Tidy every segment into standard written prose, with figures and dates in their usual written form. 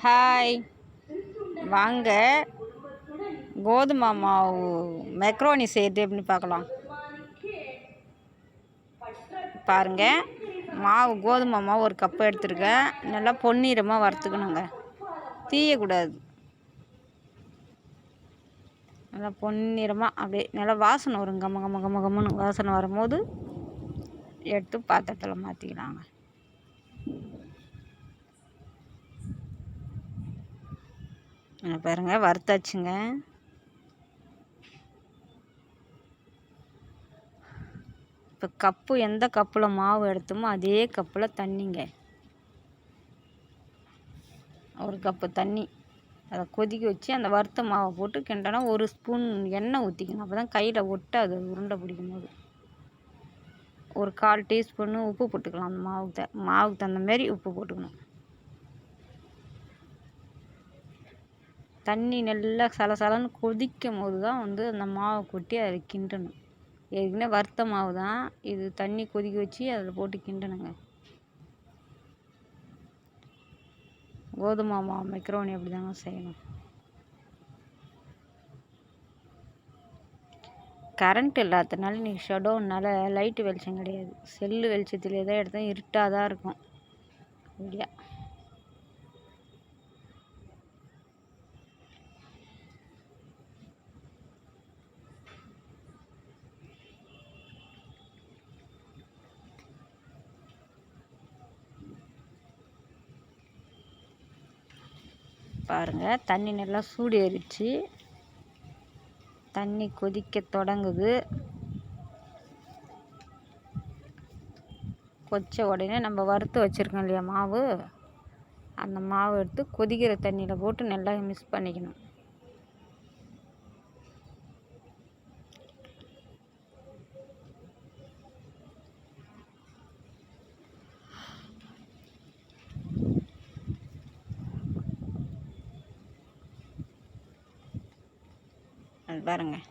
Hi, வாங்க கோதுமை மாவு மெக்ரோனி செய்கிறது எப்படின்னு பார்க்கலாம். பாருங்கள், கோதுமை மாவு ஒரு கப்பு எடுத்துருக்கேன். நல்லா பொன்னிறமாக வறுத்துக்கணுங்க, தீயக்கூடாது. நல்லா பொன்னிறமாக அப்படியே நல்லா வாசனை வரும், கம்ம கம்ம கம்ம கம்முன்னு வாசனை வரும்போது எடுத்து பாத்திரத்தில் மாற்றிக்கலாங்க. பாருங்க, வறுத்தாச்சுங்க. இப்போ கப்பு எந்த கப்பில் மாவு எடுத்தோமோ அதே கப்பில் தண்ணிங்க, ஒரு கப்பு தண்ணி. அதை கொதிக்க வச்சு அந்த வறுத்த மாவை போட்டு கிண்டனா ஒரு ஸ்பூன் எண்ணெய் ஊற்றிக்கணும். அப்போ தான் கையில் ஒட்டாது உருண்டை பிடிக்கும் போது. ஒரு 1/4 டீஸ்பூன்னு உப்பு போட்டுக்கலாம். அந்த மாவுக்கு தகுந்த மாரி உப்பு போட்டுக்கணும். தண்ணி நல்லா சலசலன்னு கொதிக்கும் போது தான் அந்த மாவை கொட்டி அதை கிண்டணும். ஏற்கனவே வறுத்த மாவு தான் இது, தண்ணி கொதிக்க வச்சு அதில் போட்டு கிண்டணுங்க. கோதுமை மாவு மெக்ரோனி அப்படி தாங்க செய்யணும். கரண்ட் இல்லாததுனால இன்றைக்கி ஷடோன்னால லைட்டு வெளிச்சம் கிடையாது. செல்லு வெளிச்சத்துலேயே தான் எடுத்தோம், இருட்டாக தான் இருக்கும் இல்லையா. பாருங்கள், தண்ணி நல்லா சூடு ஏறிச்சு, தண்ணி கொதிக்க தொடங்குது. கொச்ச உடனே நம்ம வறுத்து வச்சுருக்கோம் இல்லையா மாவு, அந்த மாவு எடுத்து கொதிக்கிற தண்ணியில் போட்டு நல்லா மிக்ஸ் பண்ணிக்கணும். அது பாருங்கள்,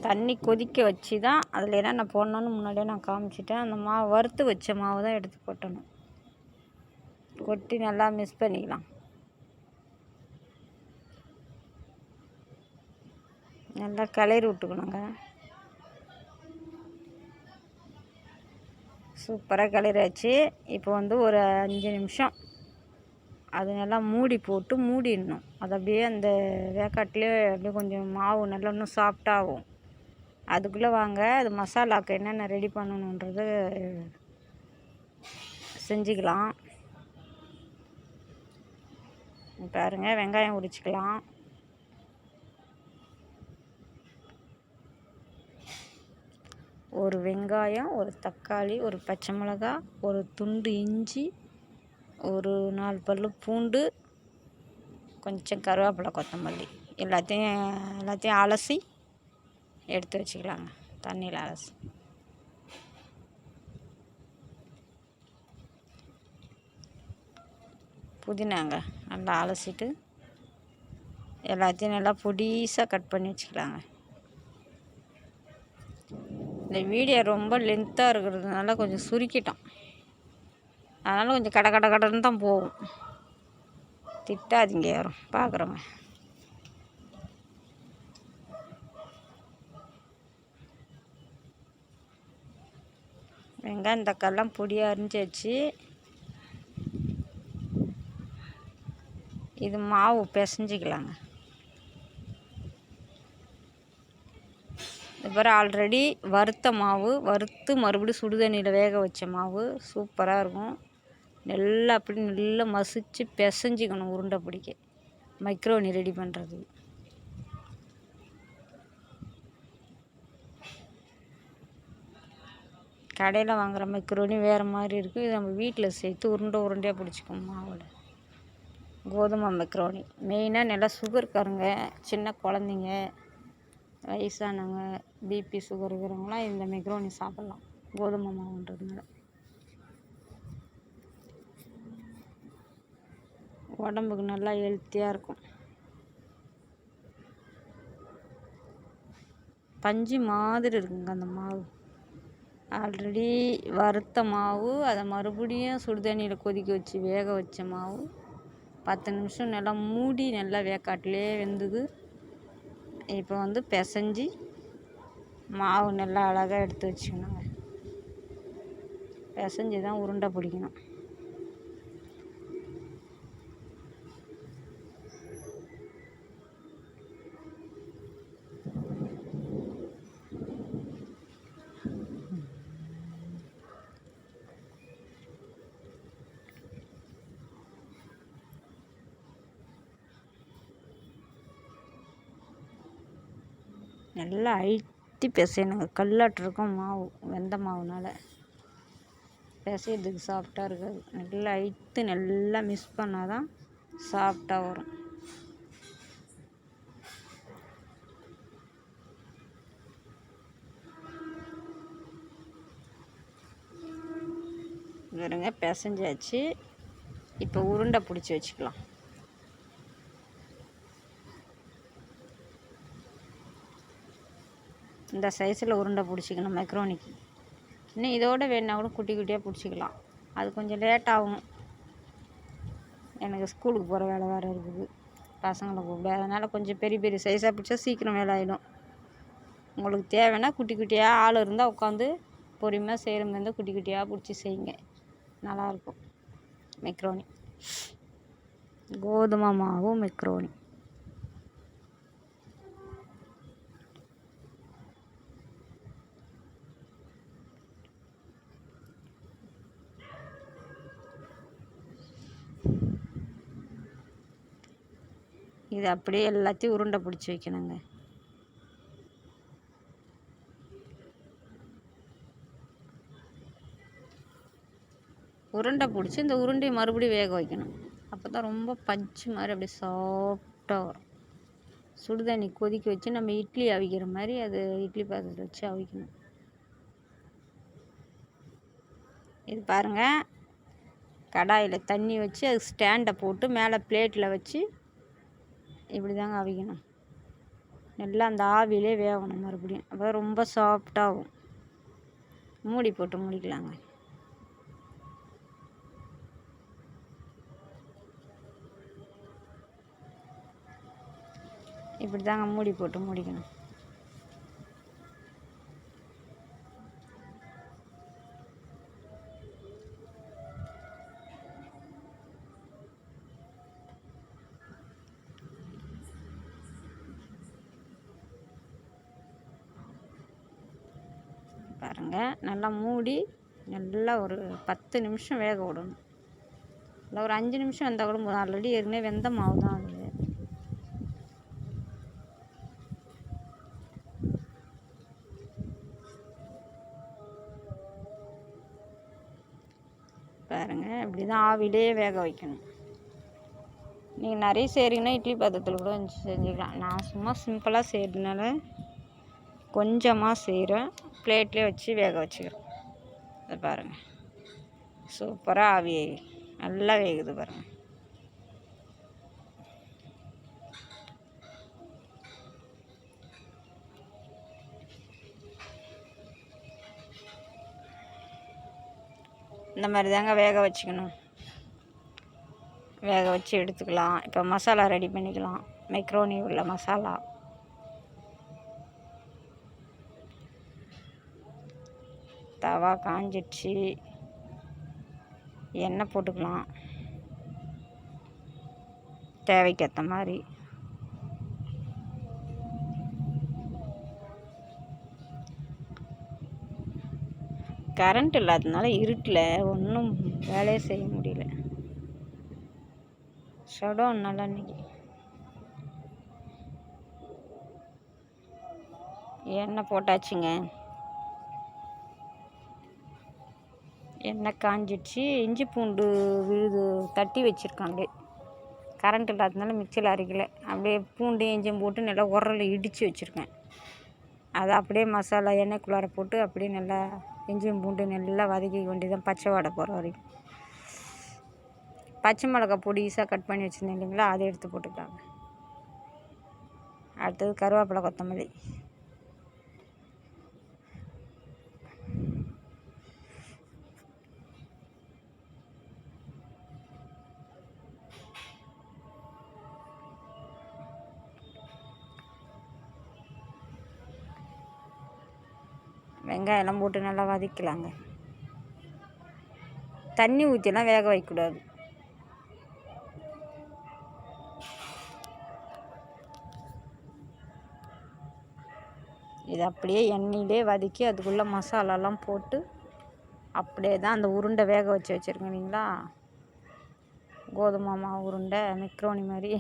தண்ணி கொதிக்க வச்சு தான் அதில் என்னென்ன போடணுன்னு முன்னாடியே நான் காமிச்சிட்டேன். அந்த மாவு வறுத்து வச்ச மாவு தான் எடுத்து கொட்டணும். கொட்டி நல்லா மிக்ஸ் பண்ணிக்கலாம். நல்லா கிளறி விட்டுக்கணுங்க. சூப்பராக கிளறியாச்சு. இப்போ ஒரு 5 நிமிஷம் அது நல்லா மூடி போட்டு மூடிடணும். அது அப்படியே அந்த வேக்காட்டிலே அப்படியே கொஞ்சம் மாவு நல்லா இன்னும் சாஃப்டாகும். அதுக்குள்ளே வாங்க, அது மசாலாவுக்கு என்னென்ன ரெடி பண்ணணுன்றது செஞ்சுக்கலாம். பாருங்கள், வெங்காயம் உரிச்சிக்கலாம். ஒரு வெங்காயம், ஒரு தக்காளி, ஒரு பச்சை மிளகா, ஒரு துண்டு இஞ்சி, ஒரு 4 பல்லு பூண்டு, கொஞ்சம் கருவேப்பிலை, கொத்தமல்லி எல்லாத்தையும் அலசி எடுத்து வச்சுக்கலாங்க, தண்ணியில் அலசி. புதினாங்க நல்லா அலசிட்டு எல்லாத்தையும் நல்லா பொடிசாக கட் பண்ணி வச்சுக்கலாங்க. இந்த வீடியோ ரொம்ப லென்த்தாக இருக்கிறதுனால கொஞ்சம் சுருக்கிட்டோம், அதனால் கொஞ்சம் கடன்னு தான் போகும். திட்டாதீங்க யாரும் பார்க்குறோங்க. வெங்காயம் தக்காளிலாம் பொடியாக அரிஞ்சாச்சு. இது மாவு பிசைஞ்சிக்கலாங்க. இது ஆல்ரெடி வறுத்த மாவு, வறுத்து மறுபடியும் சுடுதண்ணியில் வேக வச்ச மாவு சூப்பராக இருக்கும். நல்லா அப்படி நல்லா மசிச்சு பிசைஞ்சிக்கணும் உருண்டை பிடிக்க, மெக்ரோனி ரெடி பண்ணுறது. கடையில் வாங்குகிற மெக்ரோனி வேறு மாதிரி இருக்குது. இது நம்ம வீட்டில் சேர்த்து உருண்டையாக பிடிச்சிக்கணும் மாவோட. கோதுமை மெக்ரோனி மெயினாக நல்லா சுகர்காரங்க, சின்ன குழந்தைங்க, வயசானவங்க, பிபி சுகர் இருக்கிறவங்களாம் இந்த மெக்ரோனி சாப்பிட்லாம், கோதுமை மாவுன்றதுனால. உடம்புக்கு நல்லா ஹெல்த்தியாக இருக்கும். பஞ்சு மாதிரி இருக்குங்க அந்த மாவு. ஆல்ரெடி வறுத்த மாவு, அதை மறுபடியும் சுடுதண்ணியில் கொதிக்க வச்சு வேக வச்ச மாவு 10 நிமிஷம் நல்லா மூடி நல்லா வேக்காட்டிலே வெந்தது. இப்போ வந்து பிசைஞ்சி மாவு நல்லா அழகாக எடுத்து வச்சுக்கணுங்க. பிசைஞ்சி தான் உருண்டை பிடிக்கணும். நல்லா அழுத்தி பிசையணுங்க. கல்லாட்டு இருக்கும் மாவு, வெந்த மாவுனால பிசையறதுக்கு சாஃப்டாக இருக்காது. நல்லா அழுத்தி நல்லா மிக்ஸ் பண்ணால் தான் சாஃப்டாக வரும். பாருங்க பிசைஞ்சாச்சு. இப்போ உருண்டை பிடிச்சி வச்சுக்கலாம். இந்த சைஸில் உருண்டை பிடிச்சிக்கணும் மெக்ரோனிக்கு. இன்னும் இதோட வேணா கூட குட்டி குட்டியாக பிடிச்சிக்கலாம். அது கொஞ்சம் லேட்டாகும். எனக்கு ஸ்கூலுக்கு போகிற வேலை வேறு இருக்குது, பசங்களை கூப்பிட. அதனால் கொஞ்சம் பெரிய பெரிய சைஸாக பிடிச்சா சீக்கிரம் வேலை ஆகிடும். உங்களுக்கு தேவைன்னா குட்டி குட்டியாக ஆள் இருந்தால் உட்காந்து பொறுமையாக செய்கிற மாதிரி இருந்தால் குட்டி குட்டியாக பிடிச்சி செய்யுங்க. நல்லாயிருக்கும் மெக்ரோனி. கோதுமை மாவு மெக்ரோனி. இது அப்படியே எல்லாத்தையும் உருண்டை பிடிச்சி வைக்கணுங்க. உருண்டை பிடிச்சி இந்த உருண்டையை மறுபடியும் வேக வைக்கணும். அப்போ தான் ரொம்ப பஞ்சு மாதிரி அப்படியே சாஃப்டாக வரும். சுடுதண்ணி கொதிக்க வச்சு நம்ம இட்லி அவிக்கிற மாதிரி அது இட்லி பாத்திரத்தை வச்சு அவிக்கணும். இது பாருங்கள், கடாயில் தண்ணி வச்சு அது ஸ்டாண்டை போட்டு மேலே பிளேட்டில் வச்சு இப்படி தாங்க அவிக்கணும். நல்லா அந்த ஆவிலே வேகணும் மறுபடியும். அப்போ ரொம்ப சாஃப்டாகும். மூடி போட்டு மூடிக்கலாங்க. இப்படி தாங்க மூடி போட்டு மூடிக்கணும். பாருங்கள், நல்லா மூடி நல்லா ஒரு 10 நிமிஷம் வேக விடணும். இல்லை ஒரு 5 நிமிஷம் வெந்தால் கூட போதும். ஆல்ரெடி ஏற்கனவே வெந்த மாவு தான் அது. பாருங்கள், இப்படி தான் ஆவிலே வேக வைக்கணும். நீங்கள் நிறைய செய்கிறீங்கன்னா இட்லி பாத்திரத்தில் கூட செஞ்சுக்கலாம். நான் சும்மா சிம்பிளாக செய்கிறதுனால கொஞ்சமாக செய்கிறேன். பிளேட்லேயே வச்சு வேக வச்சுக்கிறேன். அதை பாருங்கள், சூப்பராக ஆவி நல்லா வேகுது பாருங்கள். இந்த மாதிரி தாங்க வேக வச்சுக்கணும். வேக வச்சு எடுத்துக்கலாம். இப்போ மசாலா ரெடி பண்ணிக்கலாம். மெக்ரோனி உள்ள மசாலா. தவா காஞ்சிடுச்சு, எண்ணெய் போட்டுக்கலாம் தேவைக்கேற்ற மாதிரி. கரண்ட் இல்லாததுனால இருட்டில் ஒன்றும் வேலையே செய்ய முடியல. ஷடவுன் நல்லா இன்னைக்கு. எண்ணெய் போட்டாச்சுங்க. எண்ணெய் காஞ்சிடுச்சு. இஞ்சி பூண்டு விழுது தட்டி வச்சுருக்காங்க. கரண்ட் இல்லாததுனால மிக்சியில் அரைக்கல. அப்படியே பூண்டு இஞ்சியும் போட்டு நல்லா உரலில் இடித்து வச்சுருக்கேன். அதை அப்படியே மசாலா எண்ணெய்க்குள்ளார போட்டு அப்படியே நல்லா இஞ்சியும் பூண்டு நல்லா வதக்கி வேண்டியதான், பச்சை வாடை போகிற வரைக்கும். பச்சை மிளகா பொடிசாக கட் பண்ணி வச்சுருந்தேன் இல்லைங்களா, அதை எடுத்து போட்டுக்காங்க. அடுத்தது கருவேப்பிலை, கொத்தமல்லி. வெங்காயம்லாம் போட்டு நல்லா வதக்கலாங்க. தண்ணி ஊற்றிலாம் வேக வைக்கக்கூடாது. இது அப்படியே எண்ணெயிலே வதக்கி அதுக்குள்ளே மசாலாலாம் போட்டு அப்படியே தான் அந்த உருண்டை வேக வச்சுருக்கேன் இல்லைங்களா, கோதுமை மாவு உருண்டை மெக்ரோனி மாதிரி,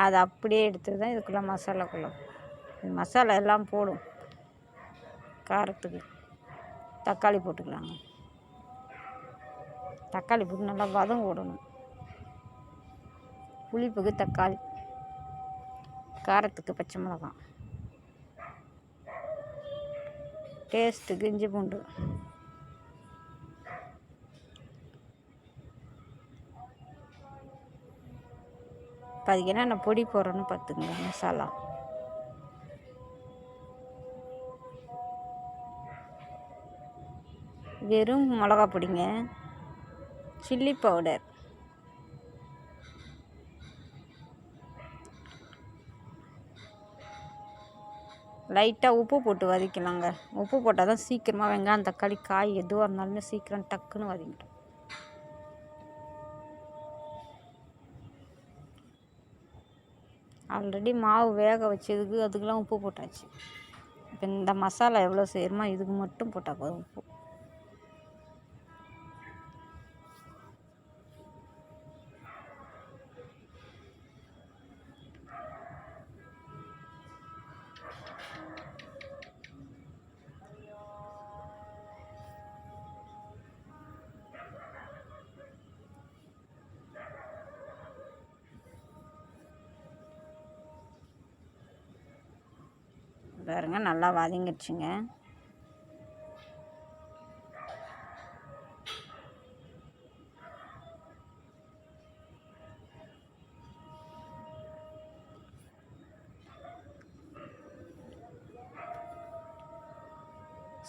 அதை அப்படியே எடுத்து தான் இதுக்குள்ளே மசாலாக்குள்ளே மசாலா எல்லாம் போடும். காரத்துக்கு தக்காளி போட்டுக்கலாங்க. தக்காளி போட்டு நல்லா வதங்க விடணும். புளிப்புக்கு தக்காளி, காரத்துக்கு பச்சை மிளகாய், டேஸ்ட்டுக்கு இஞ்சி பூண்டு. அதுக்கு என்னென்ன பொடி போடுறேன்னு பார்த்துங்க. மசாலா வெறும் மிளகா பொடிங்க, சில்லி பவுடர், லைட்டாக உப்பு போட்டு வதக்கலாங்க. உப்பு போட்டால் தான் சீக்கிரமாக வெங்காயம் தக்காளி காய் எதுவாக இருந்தாலுமே சீக்கிரம் டக்குன்னு வதங்கிட்டோம். ஆல்ரெடி மாவு வேக வச்சதுக்கு அதுக்கெலாம் உப்பு போட்டாச்சு. இப்போ இந்த மசாலா எவ்வளோ செய்கிறோமோ இதுக்கு மட்டும் போட்டால் போதும் உப்பு. பாருங்க நல்லா வதங்கிடுச்சுங்க.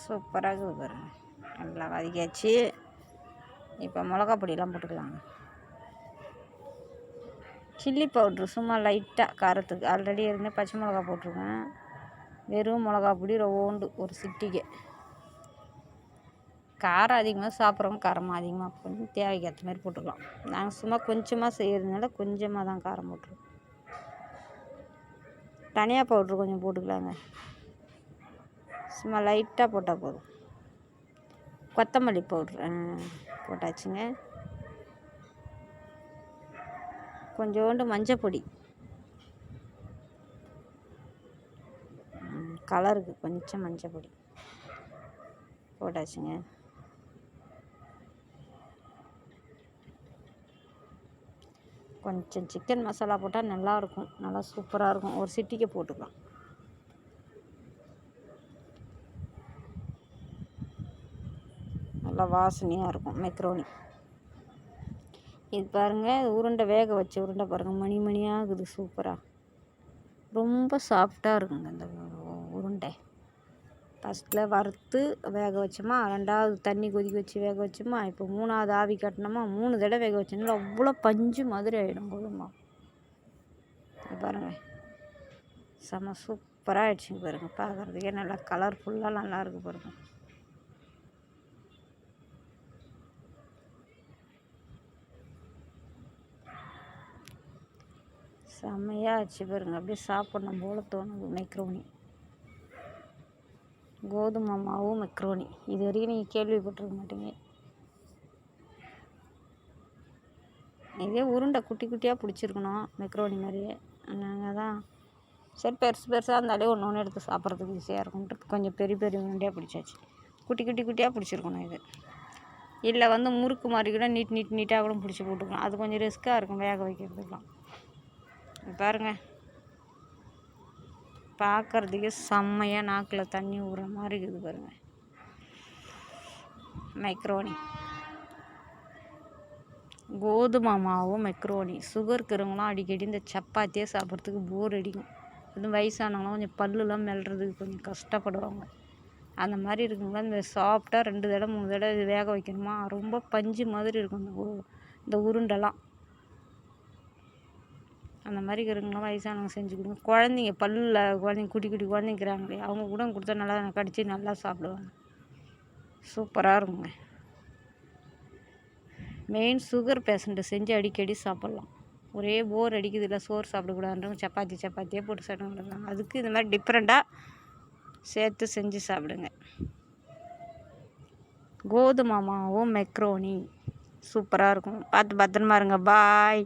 சூப்பராக இருக்குது பாருங்க, நல்லா வதக்கியாச்சு. இப்போ மிளகா பொடியெல்லாம் போட்டுக்கலாங்க. சில்லி பவுட்ரு சும்மா லைட்டாக காரத்துக்கு, ஆல்ரெடி ஏற்கனவே பச்சை மிளகா போட்டிருக்கேன். வெறும் மிளகா பொடி ரவோண்டு ஒரு சிட்டிகை. காரம் அதிகமாக சாப்பிட்றவங்க காரமாக அதிகமாக கொஞ்சம் தேவைக்கு ஏற்ற மாதிரி போட்டுக்கலாம். நாங்கள் சும்மா கொஞ்சமாக செய்கிறதுனால கொஞ்சமாக தான் காரம் போட்டுருவோம். தனியா பவுட்ரு கொஞ்சம் போட்டுக்கலாங்க, சும்மா லைட்டாக போட்டால் போதும். கொத்தமல்லி பவுட்ரு போட்டாச்சுங்க. கொஞ்சோண்டு மஞ்சள் பொடி, கலருக்கு கொஞ்சம் மஞ்சள் பொடி போட்டாச்சுங்க. கொஞ்சம் சிக்கன் மசாலா போட்டால் நல்லாயிருக்கும், நல்லா சூப்பராக இருக்கும். ஒரு சிட்டிக்கு போட்டுக்கலாம். நல்லா வாசனையாக இருக்கும் மெக்ரோனி. இது பாருங்கள், உருண்டை வேக வச்ச உருண்டை பாருங்கள், மணி மணியாக இருக்குது சூப்பராக. ரொம்ப சாஃப்டாக இருக்குங்க இந்த உருண்டை. ஃபஸ்ட்டில் வறுத்து வேக வச்சோமா, ரெண்டாவது தண்ணி கொதிக்க வச்சு வேக வச்சோமா, இப்போ மூணாவது ஆவி கட்டினோமா, 3 தடவை வேக வச்சோம்னா அவ்வளோ பஞ்சு மாதிரி ஆகிடும் கோதுமை. பாருங்கள் செம்ம சூப்பராக ஆகிடுச்சுங்க பாருங்கள். பார்க்குறதுக்கே நல்லா கலர்ஃபுல்லாக நல்லா இருக்குது பாருங்கள். செம்மையாக ஆச்சு பாருங்கள், அப்படியே சாப்பிடணும் போல் தோணுது. மெக்ரோனி, கோதுமை மாவு மெக்ரோனி, இது வரைக்கும் நீங்கள் கேள்விப்பட்டிருக்க மாட்டீங்க. இதே உருண்டை குட்டி குட்டியாக பிடிச்சிருக்கணும் மெக்ரோனி மாதிரியே. நாங்கள் தான் சரி பெருசு பெருசாக இருந்தாலே ஒன்று ஒன்று எடுத்து சாப்பிட்றதுக்கு ஈஸியாக இருக்கும்ன்ட்டு கொஞ்சம் பெரிய பெரிய உருண்டையாக பிடிச்சாச்சு. குட்டி குட்டி குட்டியாக பிடிச்சிருக்கணும் இது. இல்லை முறுக்கு மாதிரி கூட நீட்டாக கூட பிடிச்சி போட்டுக்கலாம். அது கொஞ்சம் ரிஸ்க்காக இருக்கும் வேக வைக்கிறதுக்கெலாம். பாருங்க, பார்க்குறதுக்கே செம்மையாக நாக்கில் தண்ணி ஊற மாதிரி இருக்குது பாருங்கள். மெக்ரோனி, கோதுமை மாவு மெக்ரோனி. சுகர் இருக்கிறவங்களாம் அடிக்கடி இந்த சப்பாத்தியே சாப்பிட்றதுக்கு போர் அடிக்கும். அதுவும் வயசானவங்களாம் கொஞ்சம் பல்லுலாம் மெல்றதுக்கு கொஞ்சம் கஷ்டப்படுவாங்க. அந்த மாதிரி இருக்குங்களா, இந்த சாஃப்டாக 2 தடவை 3 தடவை இது வேக வைக்கணுமா, ரொம்ப பஞ்சு மாதிரி இருக்கும் இந்த உருண்டெல்லாம். அந்த மாதிரி இருக்கிறவங்களாம் வயசானவங்க செஞ்சு கொடுங்க. குழந்தைங்க பல்லில் குழந்தைங்க குட்டி குட்டி குழந்தைங்கிறாங்களே அவங்க கூட கொடுத்தா நல்லா கடிச்சு நல்லா சாப்பிடுவாங்க. சூப்பராக இருக்குங்க. மெயின் சுகர் பேஷண்ட்டை செஞ்சு அடிக்கடி சாப்பிட்லாம். ஒரே போர் அடிக்குது இல்லை சோறு சாப்பிடக்கூடாதுன்றவங்க சப்பாத்தியே போட்டு சாப்பிடுங்க. அதுக்கு இந்த மாதிரி டிஃப்ரெண்ட்டாக சேர்த்து செஞ்சு சாப்பிடுங்க. கோதுமை மாவும் மெக்ரோனி சூப்பராக இருக்கும். பார்த்து பத்திரமா இருங்க. பாய்.